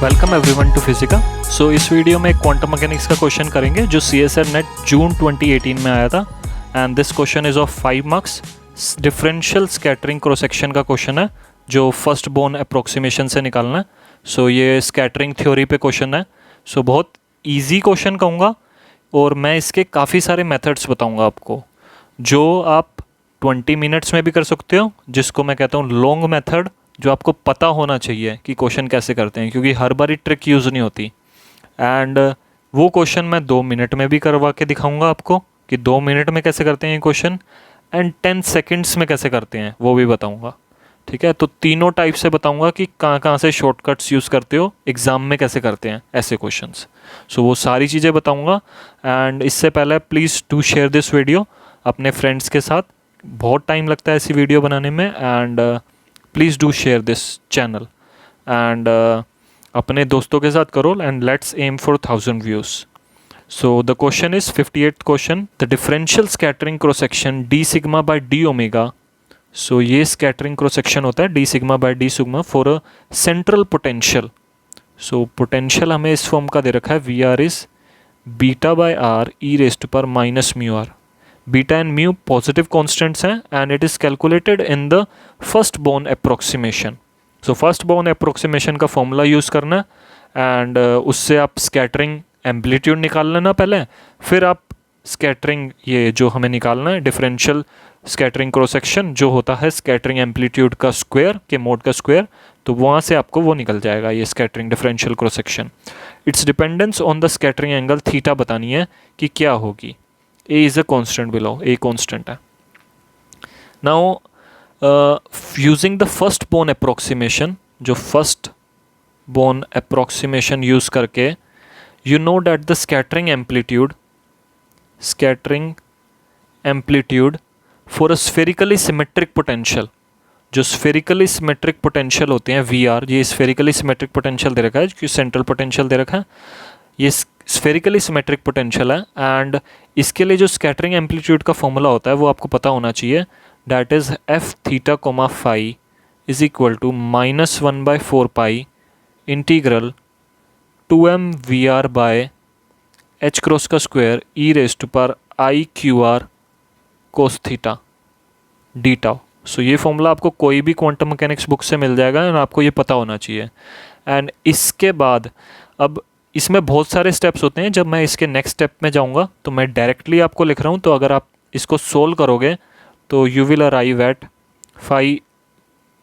Welcome everyone to Physica. So इस video में quantum mechanics का क्वेश्चन करेंगे जो CSR नेट जून 2018 में आया था and this question is of 5 marks. Differential scattering cross section का क्वेश्चन है जो फर्स्ट बोर्न अप्रोक्सीमेशन से निकालना है। सो ये स्कैटरिंग थ्योरी पे क्वेश्चन है। सो बहुत ईजी क्वेश्चन कहूँगा और मैं इसके काफ़ी सारे मेथड्स बताऊँगा आपको जो आप 20 मिनट्स में भी कर सकते हो, जिसको मैं कहता हूँ लॉन्ग मेथड, जो आपको पता होना चाहिए कि क्वेश्चन कैसे करते हैं, क्योंकि हर बारी ट्रिक यूज़ नहीं होती। एंड वो क्वेश्चन मैं 2 मिनट में भी करवा के दिखाऊंगा आपको कि 2 मिनट में कैसे करते हैं ये क्वेश्चन, एंड 10 सेकंड्स में कैसे करते हैं वो भी बताऊंगा। ठीक है, तो तीनों टाइप से बताऊंगा कि कहाँ कहाँ से शॉर्टकट्स यूज़ करते हो, एग्ज़ाम में कैसे करते हैं ऐसे क्वेश्चंस। सो वो सारी चीज़ें बताऊंगा। एंड इससे पहले please do share this video अपने फ्रेंड्स के साथ। बहुत टाइम लगता है ऐसी वीडियो बनाने में and please do share this channel and अपने दोस्तों के साथ करो and let's aim for 1000 views. So the question is 58th question, the differential scattering cross section D sigma by D omega. So ये स्कैटरिंग क्रॉस सेक्शन होता है D sigma by D sigma for a central potential. So potential हमें इस form का दे रखा है, we are is beta by R E raised पर minus mu R. Beta and mu positive constants हैं and it is calculated in the first Born approximation. So first Born approximation का formula use करना and उससे आप scattering amplitude निकाल लेना पहले, फिर आप स्कैटरिंग ये जो हमें निकालना है डिफरेंशियल स्कैटरिंग क्रॉस सेक्शन जो होता है स्कैटरिंग एम्पलीट्यूड का स्क्वायर के मोड का स्क्वायर, तो वहाँ से आपको वो निकल जाएगा ये scattering differential cross section. It's dependence on the scattering angle theta बतानी है कि क्या होगी। A is a constant below, A constant है। Now using the first Born approximation, जो first Born approximation use करके you know that the scattering amplitude for a spherically symmetric potential, जो spherically symmetric potential होते हैं VR, ये spherically symmetric potential दे रखा है क्योंकि central potential दे रखा है, ये स्फेरिकली सिमेट्रिक पोटेंशियल है एंड इसके लिए जो स्कैटरिंग एम्पलीट्यूड का फॉर्मूला होता है वो आपको पता होना चाहिए, that is F theta comma phi is equal to -1/4 pi integral 2m V R by H cross का square E raised power I Q R cos theta D tau. So ये फॉर्मूला आपको कोई भी क्वांटम मैकेनिक्स बुक से मिल जाएगा and आपको ये पता होना चाहिए। एंड इसके बाद अब इसमें बहुत सारे स्टेप्स होते हैं, जब मैं इसके नेक्स्ट स्टेप में जाऊंगा तो मैं डायरेक्टली आपको लिख रहा हूँ, तो अगर आप इसको सोल्व करोगे तो you will arrive at phi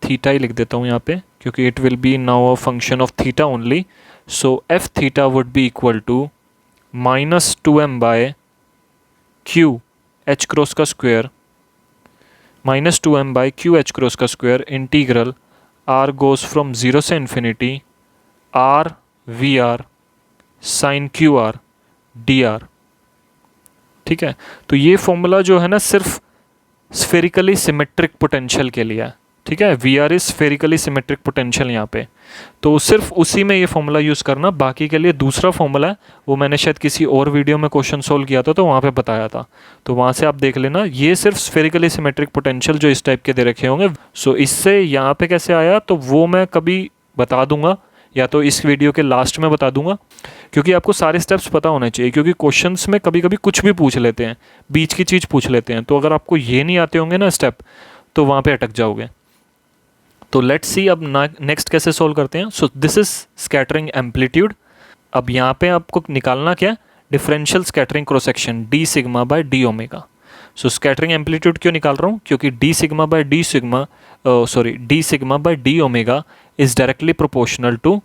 theta ही लिख देता हूँ यहाँ पे क्योंकि it will be now a function of theta only. So F theta would be equal to -2m by Q H cross का square -2m by Q H cross का square integral R goes from 0 से infinity R V R sine Q R D R. ठीक है, तो ये formula जो है ना सिर्फ स्फेरिकली सिमेट्रिक पोटेंशियल के लिए है। ठीक है, we are is spherically symmetric potential यहाँ पे, तो सिर्फ उसी में ये फॉर्मूला यूज़ करना। बाकी के लिए दूसरा फॉर्मूला है, वो मैंने शायद किसी और वीडियो में क्वेश्चन सोल्व किया था तो वहाँ पे बताया था, तो वहाँ से आप देख लेना। ये सिर्फ स्फेरिकली सिमेट्रिक पोटेंशियल जो इस टाइप के दे रखे होंगे। सो इससे यहाँ पे कैसे आया तो वो मैं कभी बता दूंगा, या तो इस वीडियो के लास्ट में बता दूंगा, क्योंकि आपको सारे स्टेप्स पता होने चाहिए, क्योंकि क्वेश्चंस में कभी कभी कुछ भी पूछ लेते हैं, बीच की चीज़ पूछ लेते हैं, तो अगर आपको ये नहीं आते होंगे ना स्टेप तो वहाँ पे अटक जाओगे। तो लेट्स सी अब नेक्स्ट कैसे सोल्व करते हैं। So this is scattering amplitude. अब यहाँ पे आपको निकालना क्या, differential scattering cross section D sigma by D omega. So scattering amplitude क्यों निकाल रहा हूँ, क्योंकि d sigma by D omega is directly proportional to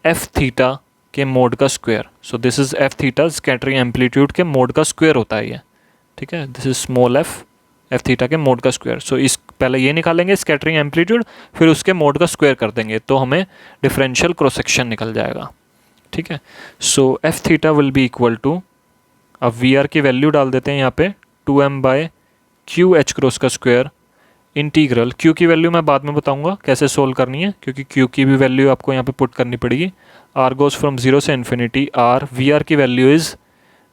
f theta के मोड का square. So this is f theta, scattering amplitude के mod का square होता है ये। ठीक है, this is small f theta के मोड का स्क्वायर। सो इस पहले ये निकालेंगे स्कैटरिंग एम्पलीट्यूड, फिर उसके मोड का स्क्वायर कर देंगे तो हमें डिफरेंशियल क्रॉस सेक्शन निकल जाएगा। ठीक है, so F theta will be equal to, अब वी आर की वैल्यू डाल देते हैं यहाँ पे 2m by Q H cross का स्क्वायर इंटीग्रल, क्यू की वैल्यू मैं बाद में बताऊंगा कैसे सोल्व करनी है, क्योंकि क्यू की भी वैल्यू आपको यहाँ पे पुट करनी पड़ेगी। आर गोज फ्रॉम 0 से इन्फिनिटी आर, वी आर की value is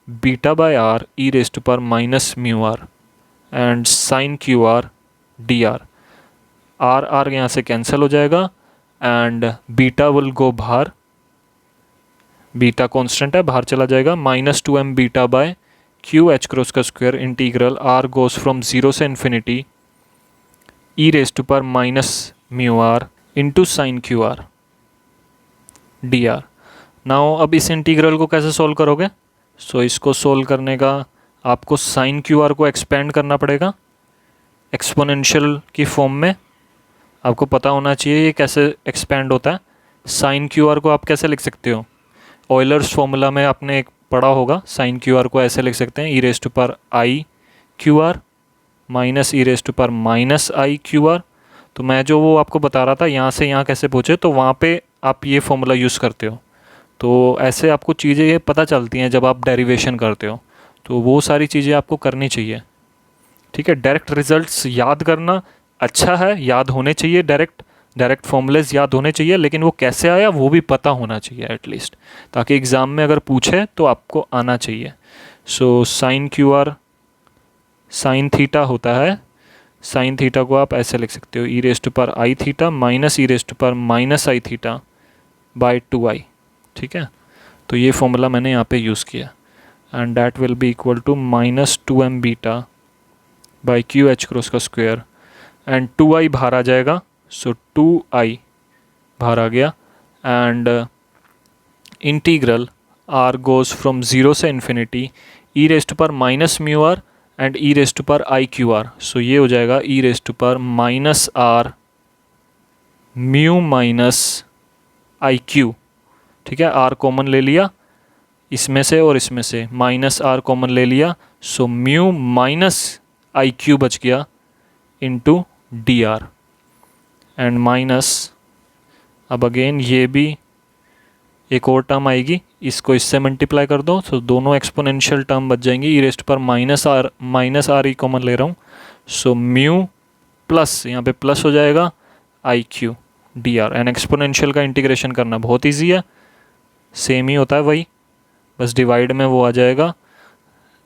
beta by R E raised पर minus mu R and sine Q R D R. R यहाँ से कैंसिल हो जाएगा एंड बीटा विल गो बाहर बीटा कांस्टेंट है, बाहर चला जाएगा, -2m beta by Q H cross का square integral R goes from 0 से infinity E raise to power minus mu R into sine Q R D R. Now अब इस integral को कैसे सोल्व करोगे? सो इसको सोल्व करने का आपको साइन क्यू आर को एक्सपेंड करना पड़ेगा एक्सपोनेंशियल की फॉर्म में। आपको पता होना चाहिए ये कैसे एक्सपेंड होता है। साइन क्यू आर को आप कैसे लिख सकते हो? ऑयलर्स फॉर्मूला में आपने एक पढ़ा होगा, साइन क्यू आर को ऐसे लिख सकते हैं, E raise to power I Q R minus E raise to power minus I Q R. तो मैं जो वो आपको बता रहा था यहाँ से यहाँ कैसे पहुँचे, तो वहाँ पे आप ये फॉर्मूला यूज़ करते हो। तो ऐसे आपको चीज़ें ये पता चलती हैं जब आप डेरिवेशन करते हो, तो वो सारी चीज़ें आपको करनी चाहिए। ठीक है, डायरेक्ट रिजल्ट्स याद करना अच्छा है, याद होने चाहिए, डायरेक्ट फॉर्मूलेज याद होने चाहिए, लेकिन वो कैसे आया वो भी पता होना चाहिए एटलीस्ट, ताकि एग्ज़ाम में अगर पूछे तो आपको आना चाहिए। सो sine Q R sine theta होता है, साइन थीटा को आप ऐसे लिख सकते हो, E raise to power I theta minus E raise to power minus I theta by 2i। ठीक है, तो ये फॉर्मूला मैंने यहाँ पे यूज़ किया, and that will be equal to -2m beta by Q H cross का स्क्वायर, एंड 2i बाहर आ जाएगा, सो 2i बाहर आ गया, and integral r goes from 0 से infinity E raise to power minus mu R and E raise to power I Q R. So ये हो जाएगा E raise to power minus are mu minus I Q. ठीक है, r common ले लिया इसमें से और इसमें से, माइनस r कॉमन ले लिया, so mu minus I Q बच गया into D R, and minus, अब अगेन ये भी एक और टर्म आएगी, इसको इससे मल्टीप्लाई कर दो, तो दोनों एक्सपोनेंशियल टर्म बच जाएंगी, ई रेस्ट पर माइनस आर ई कॉमन ले रहा हूँ, सो म्यू प्लस यहाँ पे प्लस हो जाएगा I Q D R. And exponential का इंटीग्रेशन करना बहुत ईजी है, सेम ही होता है वही, बस डिवाइड में वो आ जाएगा,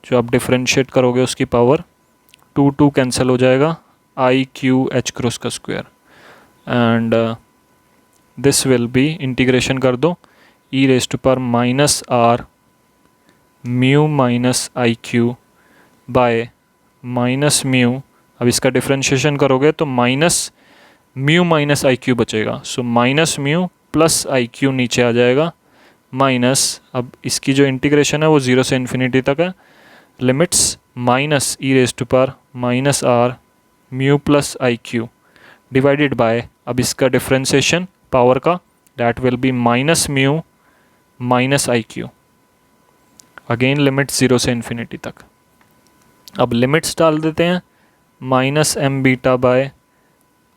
जो आप डिफ्रेंशिएट करोगे उसकी पावर 2 कैंसिल हो जाएगा, आई क्यू एच क्रॉस का square, and this will be, integration कर दो, E raise to power minus are mu minus I Q by minus mu, अब इसका डिफ्रेंशिएशन करोगे तो माइनस म्यू माइनस आई क्यू बचेगा, सो माइनस म्यू प्लस आई Q नीचे आ जाएगा, माइनस, अब इसकी जो इंटीग्रेशन है वो 0 से इन्फिनिटी तक है, limits minus E raise to power minus are mu plus I q divided by, अब इसका डिफ्रेंशिएशन पावर का, that will be minus mu minus I q, again limit 0 से इन्फिनिटी तक। अब लिमिट्स डाल देते हैं, minus m beta by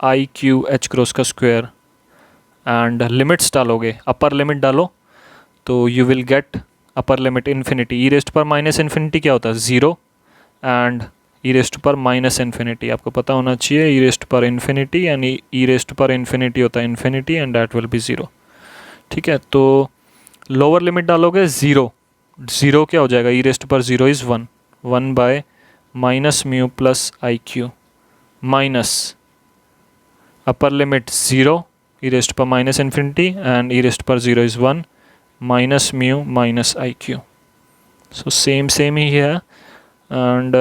i Q H cross का स्क्वायर, एंड लिमिट्स डालोगे, अपर लिमिट डालो तो you will get upper limit infinity, e raised पर माइनस इन्फिनिटी क्या होता है 0, एंड ई रेस्ट पर माइनस इन्फिनिटी आपको पता होना चाहिए, ई रेस्ट पर इन्फिनिटी एंड ई रेस्ट पर इन्फिनिटी होता है infinity, and that will be 0। ठीक है, तो लोअर लिमिट डालोगे 0 क्या हो जाएगा, ई raised power 0 is 1 by minus mu plus I Q, minus upper limit 0 E raised पर minus infinity and E raised power 0 is 1 minus mu minus I Q, so same ही है, एंड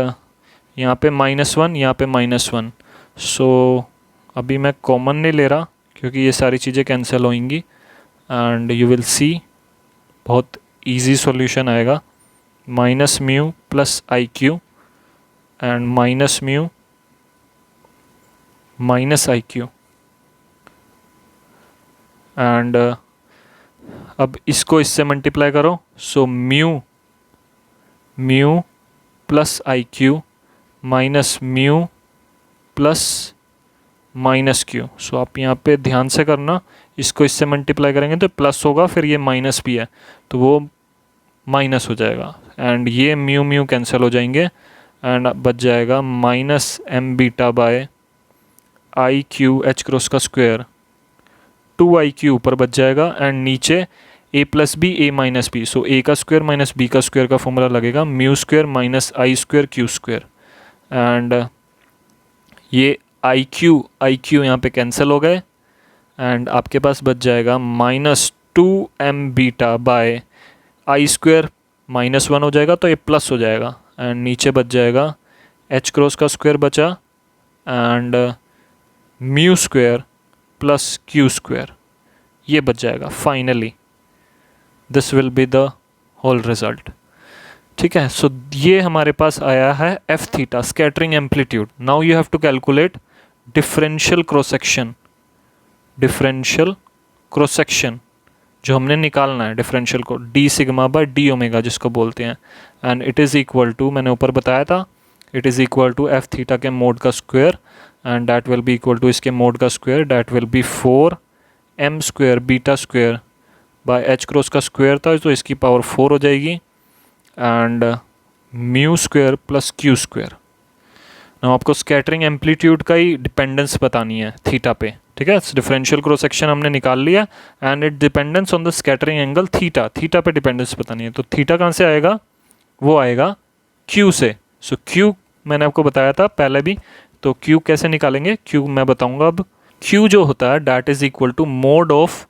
यहाँ पे -1 यहाँ पे -1, सो अभी मैं कॉमन नहीं ले रहा क्योंकि ये सारी चीज़ें कैंसिल होंगी, एंड यू विल सी बहुत इजी सॉल्यूशन आएगा, minus mu plus I Q and minus mu minus I Q, and अब इसको इससे मल्टीप्लाई करो, सो म्यू प्लस आई Q minus mu plus minus Q, so आप यहाँ पे ध्यान से करना, इसको इससे मल्टीप्लाई करेंगे तो प्लस होगा, फिर ये माइनस भी है तो वो माइनस हो जाएगा, एंड ये म्यू कैंसिल हो जाएंगे, एंड बच जाएगा minus m beta by i Q H cross का स्क्वायर, 2i क्यू ऊपर बच जाएगा, एंड नीचे a plus b a minus b, so a का स्क्वायर माइनस b का स्क्वायर का फॉर्मूला लगेगा, mu square minus i square q square, and ये आई क्यू यहाँ पे कैंसिल हो गए, एंड आपके पास बच जाएगा -2m beta by I square -1 हो जाएगा तो ये प्लस हो जाएगा, एंड नीचे बच जाएगा एच क्रॉस का स्क्वायर बचा, and mu square plus q square ये बच जाएगा। Finally this will be the whole result. ठीक है, सो ये हमारे पास आया है F theta scattering amplitude. Now you have to calculate differential cross section. Differential cross section जो हमने निकालना है डिफरेंशियल को, d sigma by D omega जिसको बोलते हैं, and it is equal to, मैंने ऊपर बताया था, it is equal to f theta के मोड का square, and that will be equal to इसके मोड का square, that will be 4m square beta square by H cross का square था तो इसकी पावर 4 हो जाएगी, and mu square plus q square. ना आपको स्कैटरिंग एम्पलीट्यूड का ही डिपेंडेंस बतानी है थीटा पे। ठीक है, डिफरेंशियल क्रॉस सेक्शन हमने निकाल लिया, and it dependence on the scattering angle theta. Theta पे डिपेंडेंस बतानी है, तो थीटा कहाँ से आएगा, वो आएगा क्यू से। सो क्यू मैंने आपको बताया था पहले भी, तो क्यू कैसे निकालेंगे, क्यू मैं बताऊंगा अब। क्यू जो होता है that is equal to mod of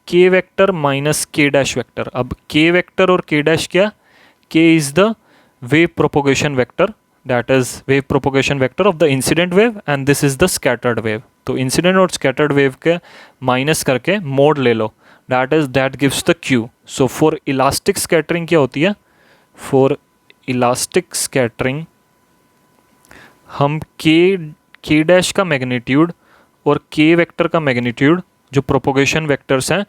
k vector minus k dash vector. अब के वेक्टर और के डैश क्या, k is the wave propagation vector, that is wave propagation vector of the incident wave and this is the scattered wave। तो incident और scattered wave के minus करके mode ले लो, that gives the q। so for elastic scattering क्या होती है, for elastic scattering हम k dash का मैग्नीट्यूड और k वेक्टर का मैग्नीट्यूड जो प्रोपोगेशन वेक्टर्स हैं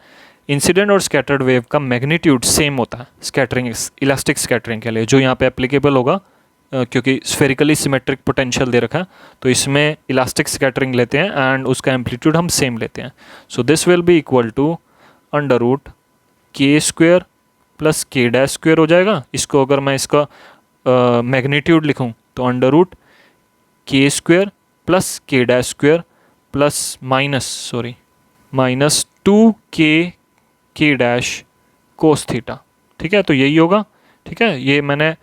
इंसिडेंट और स्कैटर्ड वेव का मैग्नीट्यूड सेम होता है स्कैटरिंग, इलास्टिक स्कैटरिंग के लिए, जो यहाँ पे एप्लीकेबल होगा क्योंकि स्फेरिकली सिमेट्रिक पोटेंशियल दे रखा है तो इसमें इलास्टिक स्कैटरिंग लेते हैं एंड उसका एम्पलीट्यूड हम सेम लेते हैं। So this will be equal to under root k square plus k dash square हो जाएगा। इसको अगर मैं इसका मैग्नीट्यूड लिखूं तो under root k square plus k dash square plus minus 2k dash cos theta. ठीक है, तो यही होगा। ठीक है, ये मैंने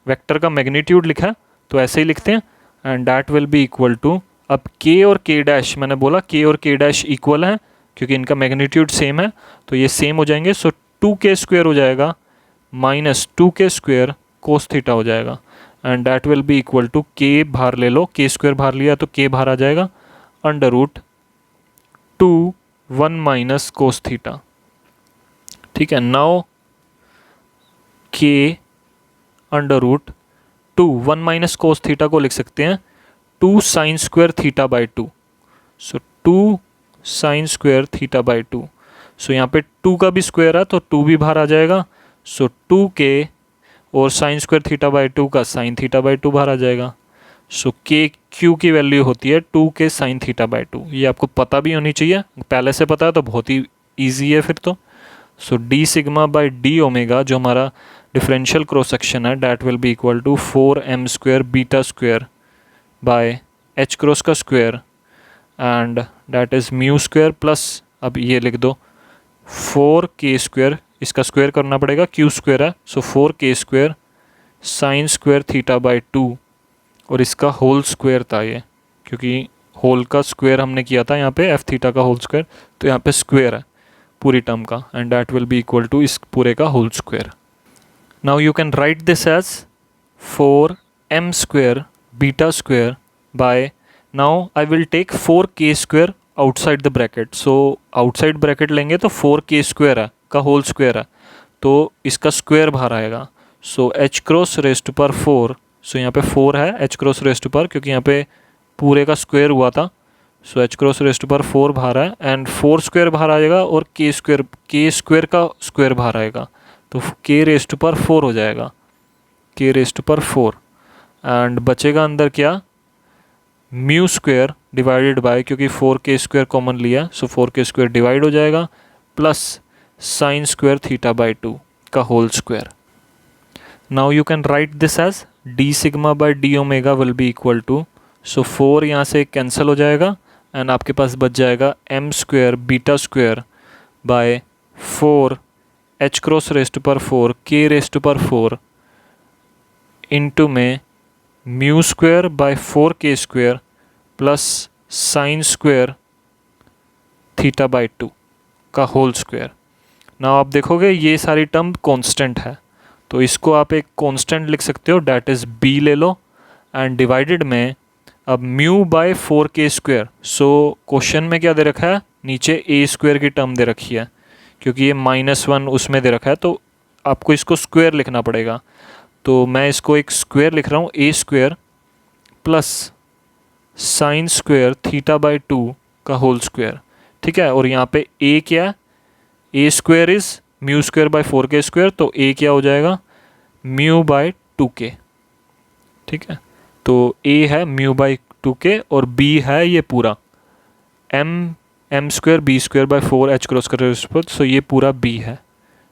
वेक्टर का मैग्नीट्यूड लिखा है तो ऐसे ही लिखते हैं, and that will be equal to, अब k और k डैश मैंने बोला k और k डैश इक्वल हैं क्योंकि इनका मैग्नीट्यूड सेम है तो ये सेम हो जाएंगे। सो 2k स्क्वेयर हो जाएगा माइनस 2k स्क्वेयर कोस थीटा हो जाएगा, and that will be equal to k बाहर ले लो, k स्क्वेयर बाहर लिया तो k बाहर आ जाएगा, under root 1 minus cos theta. ठीक है, now k under root 1 minus cos theta को लिख सकते हैं 2 sine square theta by 2। So 2 sine square theta by 2। So यहाँ पे 2 का भी स्क्वायर है तो 2 भी बाहर आ जाएगा। सो 2k और साइन स्क्वायर थीटा बाई 2 का साइन थीटा बाई 2 बाहर आ जाएगा। सो k q की वैल्यू होती है 2k साइन थीटा बाई 2। ये आपको पता भी होनी चाहिए, पहले से पता है तो बहुत ही ईजी है फिर तो। So D sigma by D omega जो हमारा डिफरेंशियल क्रॉस सेक्शन है that will be equal to 4m square beta square by H cross का square, and that is mu square plus, अब ये लिख दो 4k स्क्वायर, इसका स्क्वायर करना पड़ेगा, q स्क्वायर है सो 4k square sine square theta by 2, और इसका होल स्क्वायर था ये क्योंकि होल का स्क्वायर हमने किया था यहाँ पे एफ थीटा का होल स्क्वायर, तो यहाँ पे स्क्वायर है पूरी टर्म का, and that will be equal to इस पूरे का whole square. Now you can write this as 4m square beta square by, now I will take 4k square outside the bracket। So outside bracket लेंगे तो 4k square है का whole square है तो इसका स्क्वायर बाहर आएगा। सो h क्रॉस रेस्ट पर 4, सो यहाँ पे 4 है h क्रॉस रेस्ट पर क्योंकि यहाँ पे पूरे का स्क्वायर हुआ था। सो h क्रॉस रेस्ट पर 4 बाहर है एंड 4 स्क्वायर बाहर आएगा और k स्क्वायर का स्क्वायर बाहर आएगा तो k रेस्ट पर 4 हो जाएगा, k रेस्ट पर 4, एंड बचेगा अंदर क्या, म्यू स्क्वायर डिवाइडेड बाय, क्योंकि 4k स्क्वायर कॉमन लिया सो 4k स्क्वायर डिवाइड हो जाएगा plus sine square theta by 2 का whole square. Now you can write this as D sigma by D omega will be equal to, so 4 यहाँ से cancel हो जाएगा and आपके पास बच जाएगा m square beta square bye 4 h cross rest पर 4 k rest पर 4 इंटू में mu square by 4k square plus sine square theta by 2 का होल स्क्वायर। ना आप देखोगे ये सारी टर्म कांस्टेंट है, तो इसको आप एक कांस्टेंट लिख सकते हो, डैट इज़ बी ले लो एंड डिवाइडेड में अब mu by 4k square. So question में क्या दे रखा है, नीचे ए स्क्वेयर की टर्म दे रखी है, क्योंकि ये -1 उसमें दे रखा है, तो आपको इसको स्क्वेयर लिखना पड़ेगा। तो मैं इसको एक स्क्वेयर लिख रहा हूँ, A square plus sine square theta by 2 का होल स्क्वेयर, ठीक है। और यहाँ पे ए क्या है, A square is mu square by 4k square, तो ए क्या हो जाएगा, म्यू बाय 2k, ठीक है। तो ए है म्यू बाय 2k और बी है ये पूरा m square b square by 4 h cross कर, सो ये पूरा बी है,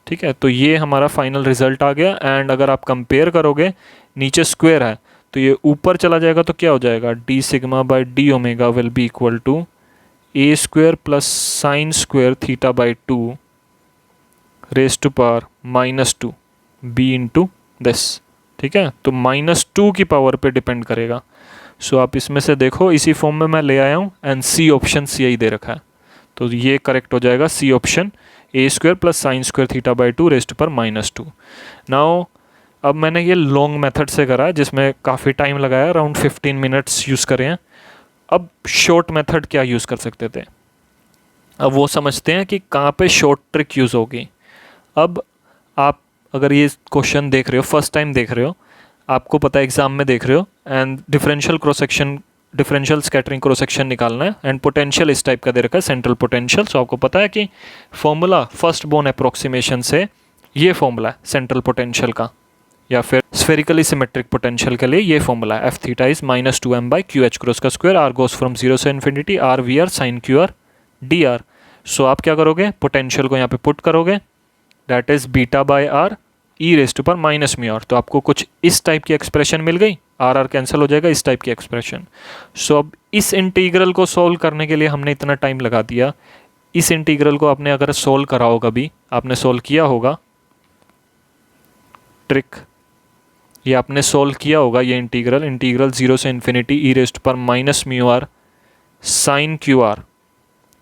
ठीक है। तो ये हमारा फाइनल रिजल्ट आ गया। एंड अगर आप कंपेयर करोगे, नीचे स्क्वेयर है तो ये ऊपर चला जाएगा, तो क्या हो जाएगा, d sigma by D omega will be equal to a square plus sine square theta by 2 raise to power -2 b into this, ठीक है। तो -2 की पावर पे डिपेंड करेगा। सो आप इसमें से देखो, इसी फॉर्म में मैं ले आया हूँ एंड सी ऑप्शन यही दे रखा है, तो ये करेक्ट हो जाएगा, c option, a square plus sine square theta by 2 raise to power -2। Now अब मैंने ये लॉन्ग मेथड से करा है, जिसमें काफ़ी टाइम लगाया, अराउंड 15 मिनट्स यूज़ करे हैं। अब शॉर्ट मेथड क्या यूज़ कर सकते थे, अब वो समझते हैं कि कहाँ पे शॉर्ट ट्रिक यूज़ होगी। अब आप अगर ये क्वेश्चन देख रहे हो, फर्स्ट टाइम देख रहे हो, आपको पता है एग्ज़ाम में देख रहे हो, and differential scattering cross section निकालना है, एंड पोटेंशियल इस टाइप का दे रखा है, सेंट्रल पोटेंशियल। सो आपको पता है कि फॉर्मूला फर्स्ट बोर्न अप्रोक्सीमेशन से ये फॉर्मूला है सेंट्रल पोटेंशियल का, या फिर स्फेरिकली सिमेट्रिक पोटेंशियल के लिए ये फॉर्मूला है, F theta is -2m by Q H cross का स्क्वायर, आर गोस फ्रॉम 0 से infinity, R V R sine Q R D R. So आप क्या करोगे, पोटेंशियल को यहाँ पे पुट करोगे, that is beta by R E raise to power minus mu R. तो आपको कुछ इस टाइप की एक्सप्रेशन मिल गई, आर कैंसिल हो जाएगा, इस टाइप की एक्सप्रेशन। सो अब इस इंटीग्रल को सॉल्व करने के लिए हमने इतना टाइम लगा दिया। इस इंटीग्रल को आपने अगर सॉल्व करा हो, कभी आपने सॉल्व किया होगा, ट्रिक ये आपने सॉल्व किया होगा, ये इंटीग्रल 0 से infinity E raise to power minus mu r sine Q r,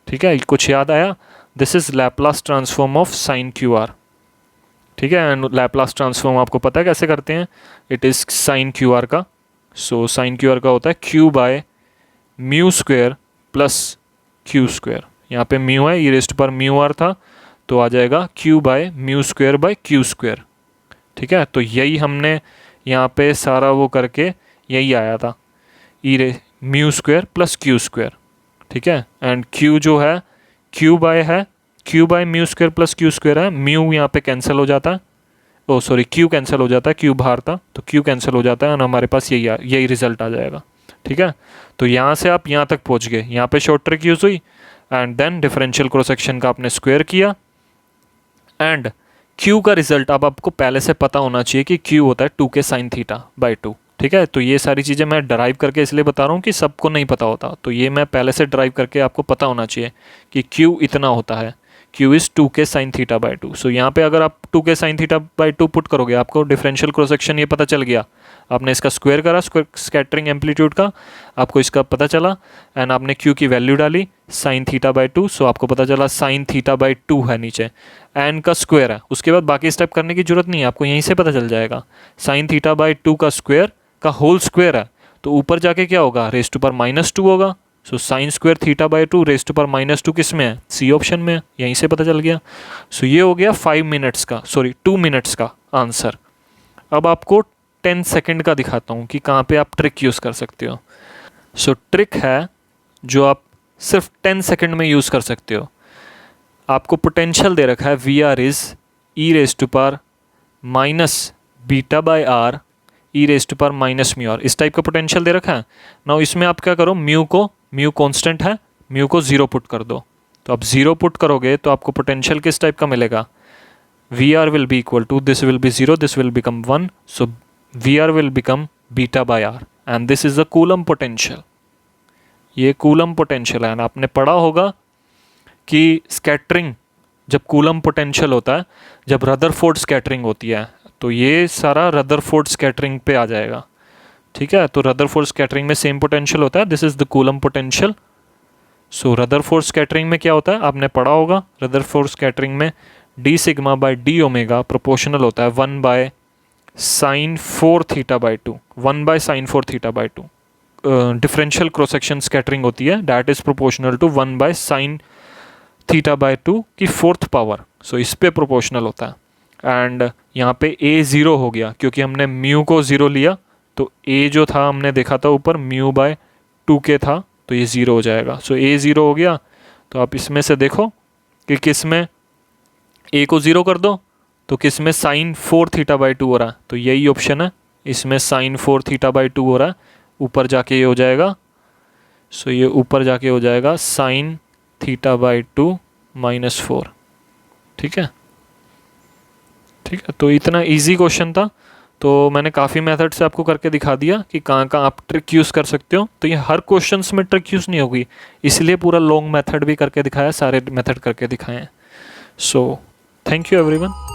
ठीक है। कुछ याद आया, this is Laplace transform of sine Q r, ठीक है। एंड लैप्लास ट्रांसफॉर्म आपको पता है कैसे करते हैं, it is sine Q R का। सो साइन क्यू आर का होता है Q by mu square plus Q square. यहाँ पे म्यू है, E raise to power mu R था, तो आ जाएगा Q by mu square by Q square, ठीक है। तो यही हमने यहाँ पे सारा वो करके यही आया था, mu square plus Q square, ठीक है। एंड क्यू जो है Q by mu square plus Q square है, म्यू यहाँ पे कैंसिल हो जाता है, ओ सॉरी क्यू कैंसिल हो जाता है, क्यू बाहर था तो क्यू कैंसिल हो जाता है, और हमारे पास यही रिजल्ट आ जाएगा, ठीक है। तो यहाँ से आप यहाँ तक पहुँच गए, यहाँ पे शॉर्ट ट्रिक यूज़ हुई, and then differential cross section का आपने स्क्वायर किया, एंड Q का रिजल्ट अब आपको पहले से पता होना चाहिए कि Q होता है 2k साइन थीटा बाई 2, ठीक है। तो ये सारी चीज़ें मैं ड्राइव करके इसलिए बता रहा हूँ कि सबको नहीं पता होता, तो ये मैं पहले से ड्राइव करके आपको पता होना चाहिए कि Q इतना होता है, Q is 2k sign theta by 2। So यहाँ पे अगर आप 2k sign theta by 2 put करोगे, आपको डिफरेंशियल क्रॉस सेक्शन ये पता चल गया, आपने इसका स्क्वायर करा स्कैटरिंग एम्पलीट्यूड का, आपको इसका पता चला, एंड आपने Q की वैल्यू डाली साइन थीटा बाई 2, सो आपको पता चला साइन थीटा बाई 2 है नीचे, एन का स्क्वायर है, उसके बाद बाकी स्टेप करने की जरूरत नहीं है, आपको यहीं से पता चल जाएगा। साइन थीटा बाई 2 का स्क्वायर का होल स्क्वायर है, तो ऊपर जाके क्या होगा, रेज टू पावर -2 होगा। So sine square theta by 2 raise to power -2 किस में है, सी ऑप्शन में है, यहीं से पता चल गया। सो ये हो गया 2 मिनट्स का आंसर। अब आपको 10 सेकेंड का दिखाता हूँ कि कहाँ पे आप ट्रिक यूज़ कर सकते हो। सो ट्रिक है जो आप सिर्फ 10 सेकेंड में यूज़ कर सकते हो। आपको पोटेंशियल दे रखा है, we R is e raise to power minus beta by R E raise to power minus mu R, इस टाइप का पोटेंशियल दे रखा है ना। इसमें आप क्या करो, म्यू कांस्टेंट है, म्यू को 0 पुट कर दो, तो आप 0 पुट करोगे तो आपको पोटेंशियल किस टाइप का मिलेगा, V R will be equal to, this will be 0, this will become 1, so V R will become beta by R, and this is the Coulomb potential. ये कूलम पोटेंशियल है, आपने पढ़ा होगा कि स्कैटरिंग जब कूलम पोटेंशियल होता है, जब रदरफोर्ड स्कैटरिंग होती है, तो ये सारा रदरफोर्ड स्कैटरिंग पे आ जाएगा, ठीक है। तो रदरफोर्ड स्कैटरिंग में सेम पोटेंशियल होता है, this is the Coulomb potential. So Rutherford scattering में क्या होता है, आपने पढ़ा होगा, रदरफोर्ड स्कैटरिंग में D sigma by D omega proportional होता है 1 by sine 4 theta by 2, 1 by sine 4 theta by 2। Differential cross section scattering होती है, that is proportional to 1 by sine theta by 2 की 4th पावर। सो इस पे प्रोपोर्शनल होता है। एंड यहाँ पे ए 0 हो गया क्योंकि हमने म्यू को 0 लिया, तो ए जो था हमने देखा था ऊपर म्यू बाय 2 के था, तो ये 0 हो जाएगा। सो ए 0 हो गया। तो आप इसमें से देखो कि किस में ए को 0 कर दो तो किस में साइन 4 थीटा बाई 2 हो रहा है, तो यही ऑप्शन है, इसमें साइन 4 थीटा बाई 2 हो रहा है। ऊपर जाके ये हो जाएगा, सो ये ऊपर जाके हो जाएगा साइन थीटा बाई 2 -4। ठीक है, ठीक है। तो इतना इजी क्वेश्चन था, तो मैंने काफ़ी मेथड से आपको करके दिखा दिया कि कहाँ कहाँ आप ट्रिक यूज़ कर सकते हो। तो ये हर क्वेश्चंस में ट्रिक यूज़ नहीं होगी, इसलिए पूरा लॉन्ग मेथड भी करके दिखाया, सारे मेथड करके दिखाए हैं। So thank you everyone.